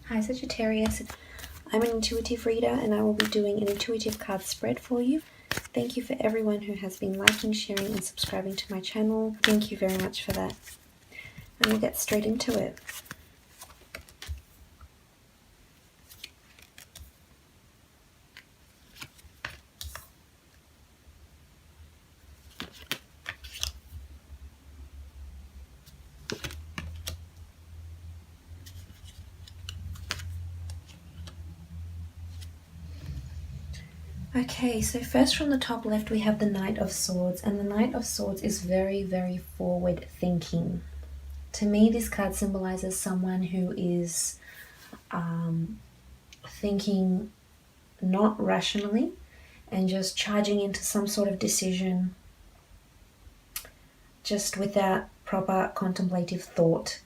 Hi Sagittarius, I'm an intuitive reader and I will be doing an intuitive card spread for you. Thank you for everyone who has been liking, sharing and subscribing to my channel. Thank you very much for that. And we'll get straight into it. Okay, so first from the top left we have the Knight of Swords, and the Knight of Swords is very, very forward thinking. To me, this card symbolizes someone who is thinking not rationally and just charging into some sort of decision just without proper contemplative thought.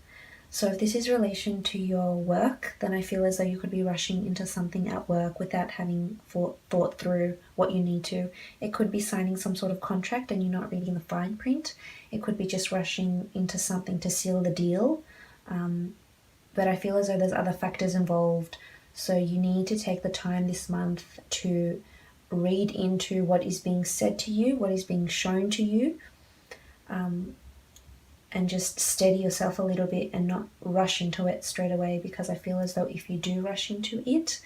So if this is relation to your work, then I feel as though you could be rushing into something at work without having thought through what you need to. It could be signing some sort of contract and you're not reading the fine print. It could be just rushing into something to seal the deal. But I feel as though there's other factors involved. So you need to take the time this month to read into what is being said to you, what is being shown to you. And just steady yourself a little bit and not rush into it straight away, because I feel as though if you do rush into it,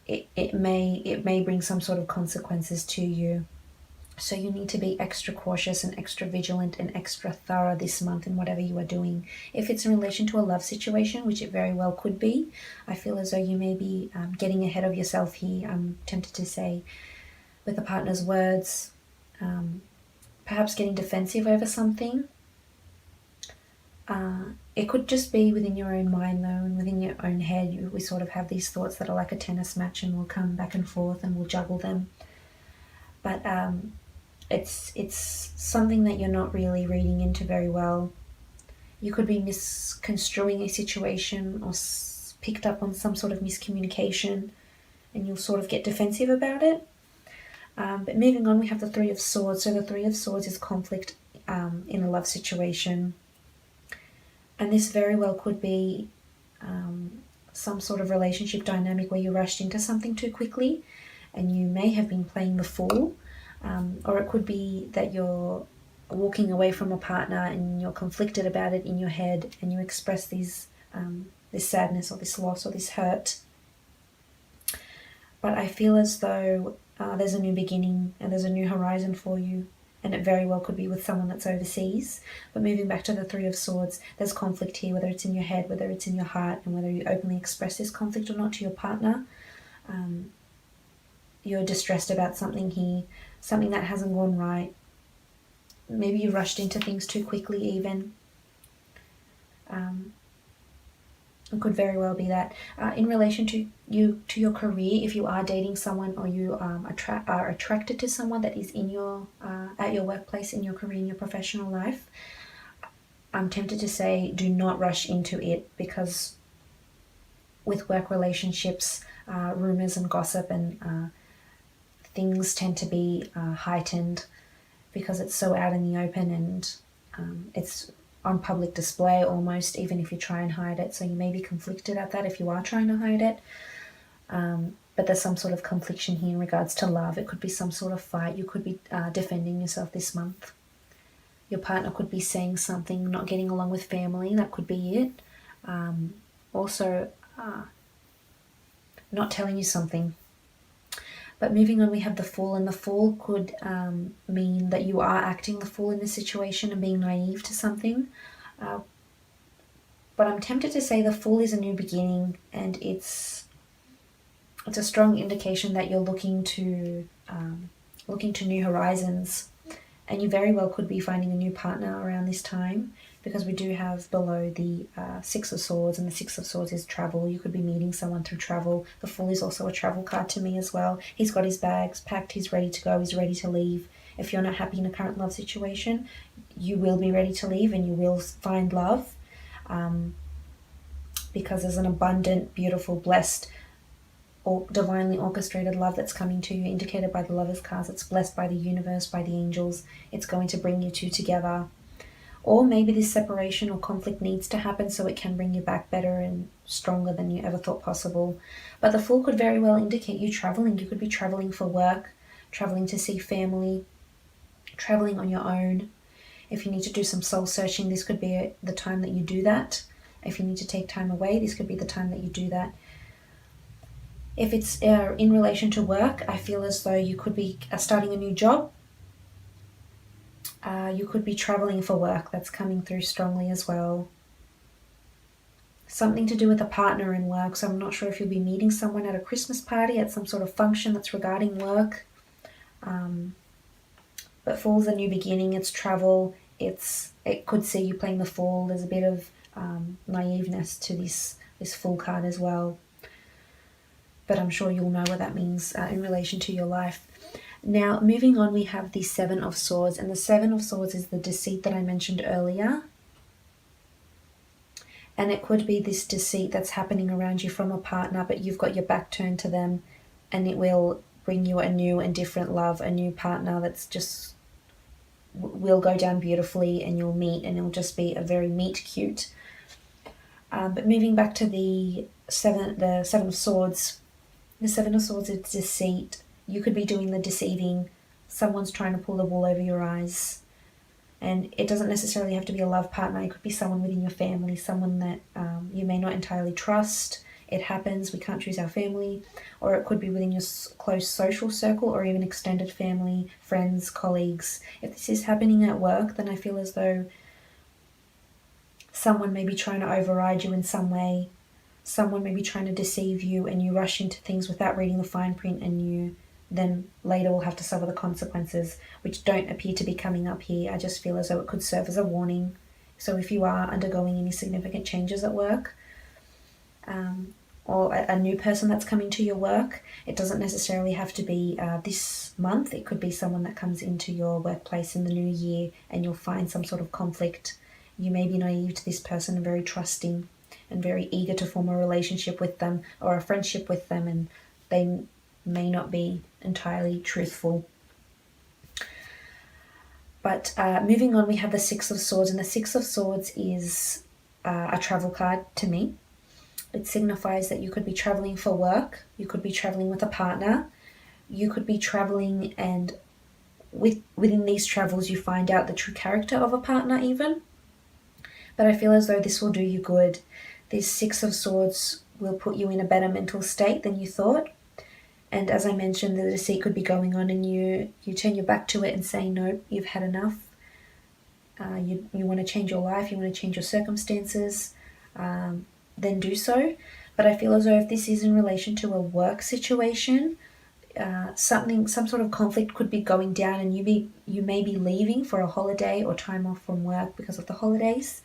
it may bring some sort of consequences to you. So you need to be extra cautious and extra vigilant and extra thorough this month in whatever you are doing. If it's in relation to a love situation, which it very well could be, I feel as though you may be getting ahead of yourself here, I'm tempted to say, with a partner's words. Perhaps getting defensive over something. It could just be within your own mind though, and within your own head. We sort of have these thoughts that are like a tennis match and we'll come back and forth and we'll juggle them. But it's something that you're not really reading into very well. You could be misconstruing a situation or picked up on some sort of miscommunication and you'll sort of get defensive about it. But moving on, we have the Three of Swords. So the Three of Swords is conflict in a love situation. And this very well could be some sort of relationship dynamic where you rushed into something too quickly and you may have been playing the fool. Or it could be that you're walking away from a partner and you're conflicted about it in your head and you express this sadness or this loss or this hurt. But I feel as though there's a new beginning and there's a new horizon for you, and it very well could be with someone that's overseas. But moving back to the Three of Swords, there's conflict here, whether it's in your head, whether it's in your heart, and whether you openly express this conflict or not to your partner. You're distressed about something here, something that hasn't gone right. Maybe you rushed into things too quickly even. It could very well be that. In relation to your career, if you are dating someone or you are attracted to someone that is in your at your workplace, in your career, in your professional life, I'm tempted to say do not rush into it, because with work relationships, rumors and gossip and things tend to be heightened because it's so out in the open and it's on public display almost, even if you try and hide it. So you may be conflicted at that if you are trying to hide it. But there's some sort of confliction here in regards to love. It could be some sort of fight. You could be defending yourself this month. Your partner could be saying something, not getting along with family. That could be it. Also, not telling you something. But moving on, we have the Fool, and the Fool could mean that you are acting the fool in this situation and being naive to something. But I'm tempted to say the Fool is a new beginning, and it's a strong indication that you're looking to new horizons, and you very well could be finding a new partner around this time, because we do have below the Six of Swords, and the Six of Swords is travel. You could be meeting someone through travel. The Fool is also a travel card to me as well. He's got his bags packed, he's ready to go, he's ready to leave. If you're not happy in a current love situation, you will be ready to leave and you will find love, because there's an abundant, beautiful, blessed, or divinely orchestrated love that's coming to you, indicated by the Lovers cards. It's blessed by the universe, by the angels. It's going to bring you two together. Or maybe this separation or conflict needs to happen so it can bring you back better and stronger than you ever thought possible. But the Fool could very well indicate you traveling. You could be traveling for work, traveling to see family, traveling on your own. If you need to do some soul searching, this could be the time that you do that. If you need to take time away, this could be the time that you do that. If it's in relation to work, I feel as though you could be starting a new job. You could be traveling for work. That's coming through strongly as well. Something to do with a partner in work. So I'm not sure if you'll be meeting someone at a Christmas party, at some sort of function that's regarding work. But Fool's a new beginning. It's travel. It could see you playing the Fool. There's a bit of naiveness to this Fool card as well. But I'm sure you'll know what that means in relation to your life. Now, moving on, we have the Seven of Swords. And the Seven of Swords is the deceit that I mentioned earlier. And it could be this deceit that's happening around you from a partner, but you've got your back turned to them, and it will bring you a new and different love, a new partner that's just will go down beautifully, and you'll meet, and it'll just be a very meet cute. But moving back to the Seven of Swords, the Seven of Swords is deceit. You could be doing the deceiving. Someone's trying to pull the wool over your eyes. And it doesn't necessarily have to be a love partner. It could be someone within your family, someone that you may not entirely trust. It happens. We can't choose our family. Or it could be within your close social circle, or even extended family, friends, colleagues. If this is happening at work, then I feel as though someone may be trying to override you in some way. Someone may be trying to deceive you, and you rush into things without reading the fine print, and you then later will have to suffer the consequences, which don't appear to be coming up here. I just feel as though it could serve as a warning. So if you are undergoing any significant changes at work, or a new person that's coming to your work, it doesn't necessarily have to be this month. It could be someone that comes into your workplace in the new year, and you'll find some sort of conflict. You may be naive to this person and very trusting and very eager to form a relationship with them or a friendship with them, and they may not be entirely truthful. But moving on, we have the Six of Swords, and the Six of Swords is a travel card to me. It signifies that you could be traveling for work, you could be traveling with a partner, you could be traveling, and within these travels you find out the true character of a partner even. But I feel as though this will do you good. This Six of Swords will put you in a better mental state than you thought. And as I mentioned, the deceit could be going on, and you turn your back to it and say, no, you've had enough. You want to change your life, you want to change your circumstances, then do so. But I feel as though if this is in relation to a work situation, some sort of conflict could be going down, and you may be leaving for a holiday or time off from work because of the holidays.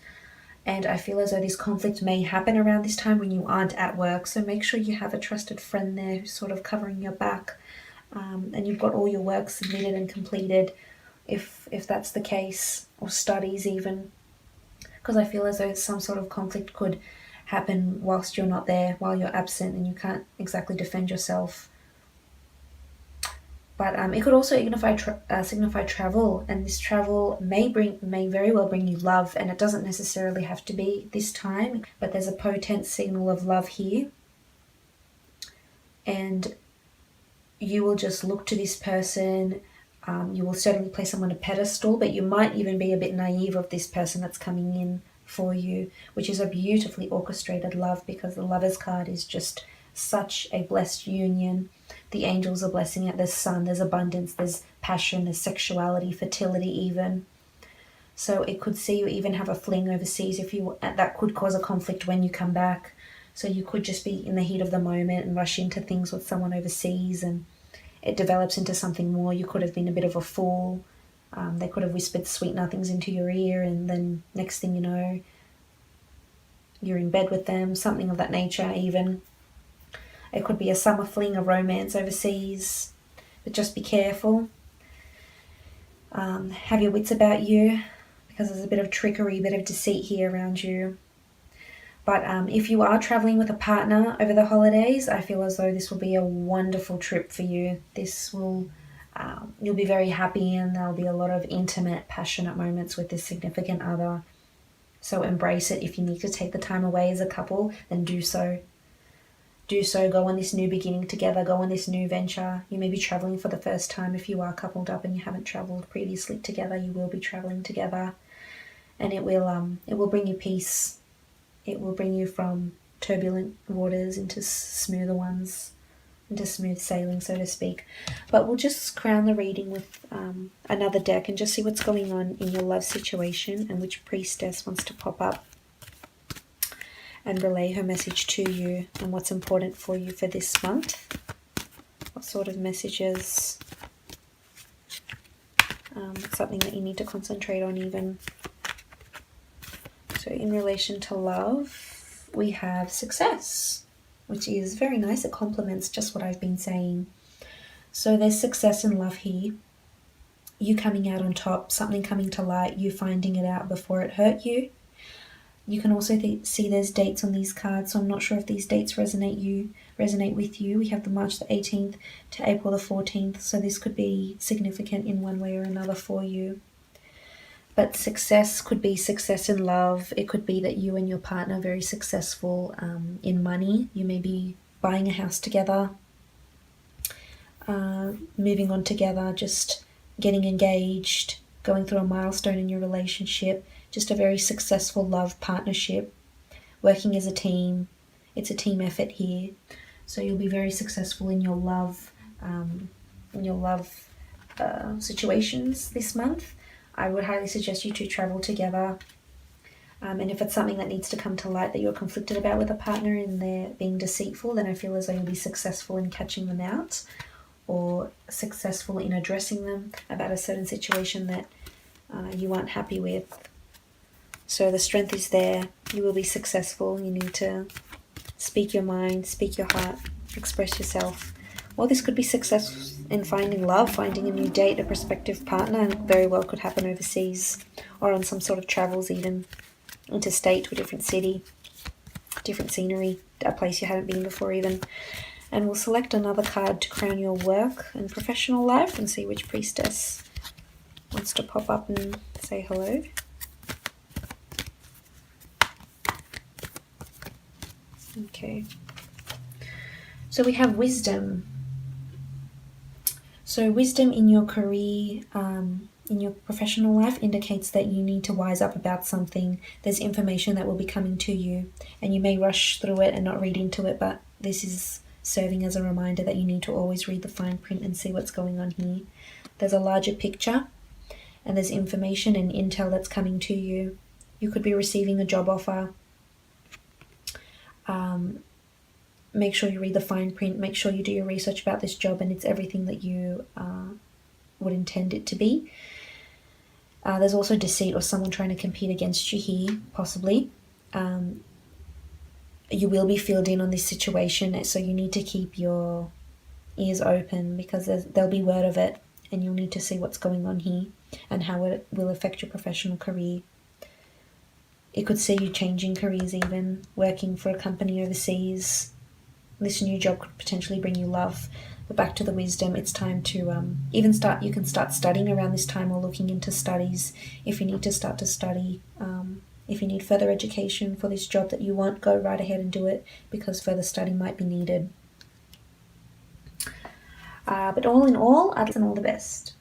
And I feel as though this conflict may happen around this time when you aren't at work. So make sure you have a trusted friend there who's sort of covering your back, and you've got all your work submitted and completed, if that's the case, or studies even. Because I feel as though some sort of conflict could happen whilst you're not there, while you're absent, and you can't exactly defend yourself. But it could also signify travel, and this travel may very well bring you love, and it doesn't necessarily have to be this time, but there's a potent signal of love here. And you will just look to this person. You will certainly place them on a pedestal, but you might even be a bit naive of this person that's coming in for you, which is a beautifully orchestrated love, because the Lover's card is just such a blessed union. The angels are blessing it. There's sun, there's abundance, there's passion, there's sexuality, fertility even. So it could see you even have a fling overseas that could cause a conflict when you come back. So you could just be in the heat of the moment and rush into things with someone overseas, and it develops into something more. You could have been a bit of a fool. They could have whispered sweet nothings into your ear, and then next thing you know, you're in bed with them, something of that nature even. It could be a summer fling, a romance overseas, but just be careful. Have your wits about you, because there's a bit of trickery, a bit of deceit here around you. But if you are traveling with a partner over the holidays, I feel as though this will be a wonderful trip for you. This will You'll be very happy, and there'll be a lot of intimate, passionate moments with this significant other. So embrace it. If you need to take the time away as a couple, then do so. Do so. Go on this new beginning together. Go on this new venture. You may be traveling for the first time. If you are coupled up and you haven't traveled previously together, you will be traveling together, and it will bring you peace. It will bring you from turbulent waters into smoother ones, into smooth sailing, so to speak. But we'll just crown the reading with another deck and just see what's going on in your love situation and which priestess wants to pop up and relay her message to you and what's important for you for this month. What sort of messages, something that you need to concentrate on even. So in relation to love, we have success, which is very nice. It complements just what I've been saying. So there's success in love here. You coming out on top, something coming to light, you finding it out before it hurt you. You can also see there's dates on these cards, so I'm not sure if these dates resonate with you. We have the March the 18th to April the 14th, so this could be significant in one way or another for you. But success could be success in love. It could be that you and your partner are very successful in money. You may be buying a house together, moving on together, just getting engaged, going through a milestone in your relationship. Just a very successful love partnership, working as a team. It's a team effort here. So you'll be very successful in your love, situations this month. I would highly suggest you to travel together. And if it's something that needs to come to light that you're conflicted about with a partner and they're being deceitful, then I feel as though you'll be successful in catching them out or successful in addressing them about a certain situation that you aren't happy with. So the strength is there. You will be successful. You need to speak your mind, speak your heart, express yourself. Well, this could be success in finding love, finding a new date, a prospective partner, and very well could happen overseas or on some sort of travels, even interstate to a different city, different scenery, a place you haven't been before even. And we'll select another card to crown your work and professional life and see which priestess wants to pop up and say hello. Okay, so we have wisdom. So wisdom in your career, in your professional life indicates that you need to wise up about something. There's information that will be coming to you and you may rush through it and not read into it, but this is serving as a reminder that you need to always read the fine print and see what's going on here. There's a larger picture and there's information and intel that's coming to you. You could be receiving a job offer. Make sure you read the fine print. Make sure you do your research about this job and it's everything that you would intend it to be. There's also deceit or someone trying to compete against you here, possibly. You will be filled in on this situation, so you need to keep your ears open because there'll be word of it and you'll need to see what's going on here and how it will affect your professional career. It could see you changing careers even, working for a company overseas. This new job could potentially bring you love. But back to the wisdom, it's time to you can start studying around this time or looking into studies if you need to start to study. If you need further education for this job that you want, go right ahead and do it because further study might be needed. But all in all, I'd and all the best.